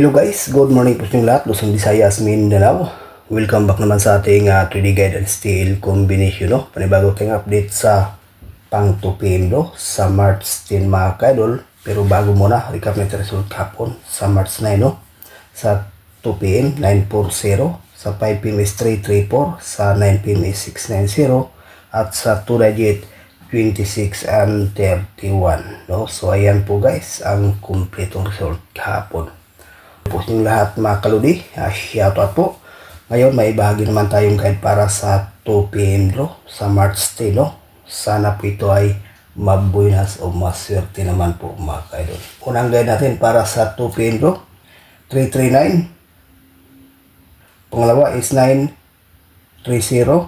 Hello guys, good morning po sa inyong lahat, Luzon, Visayas, Mindanao. Welcome back naman sa ating 3D guide and steel combination, no? Panibago tayong update sa pang 2 PM, no? Sa March 10 mga kaidol. Pero bago muna, recap natin result kahapon sa March 9, no? Sa 2 PM, 940. Sa 5 PM is 334. Sa 9 PM is 690. At sa 2 digit, 26 and 31, no? So ayan po guys ang kumpletong result kahapon po yung lahat mga kaludi. Shoutout po. Ngayon may bahagi naman tayong guide para sa 2 PM draw sa March 10, no? Sana po ito ay mabuenas o maswerte naman po mga kaidol. Unang guide natin para sa 2 PM draw, 339. Pangalawa is 930.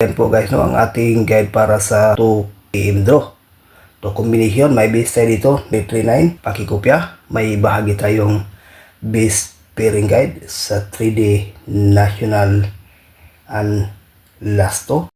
Yan po guys, no, ang ating guide para sa 2 PM draw. To combination, may base tayo dito, 339, pakikopya. May bahagi tayong base pairing guide sa 3D National and Lasto.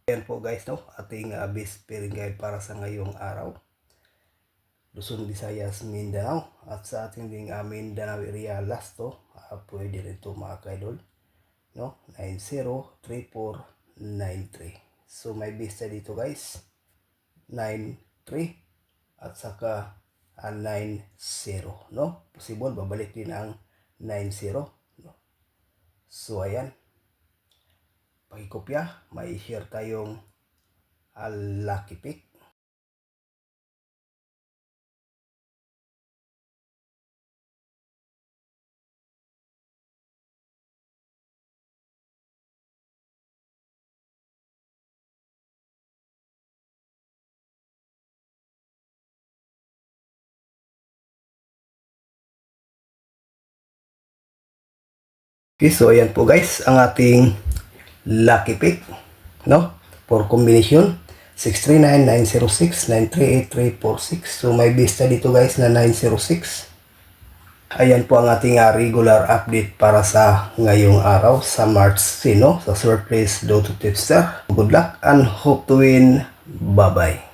Yan po guys, no, ating base pairing guide para sa ngayong araw. Luzon, Visayas, Mindanao. At sa ating ding Mindanao area Lasto, pwede rin ito mga kaidol, no? 903493. So may base tayo dito guys, 93 at saka 90, no? Possible babalik din ang 90, no? So ayan, pakikopya, may share tayong lucky pick. Okay, so ayan po guys ang ating lucky pick, no? For combination 639, 906, 938, 346. So may base dito guys na 906. Ayan po ang ating regular update para sa ngayong araw sa March 10, no? Sa surprise low to tipster. Good luck and hope to win. Bye bye.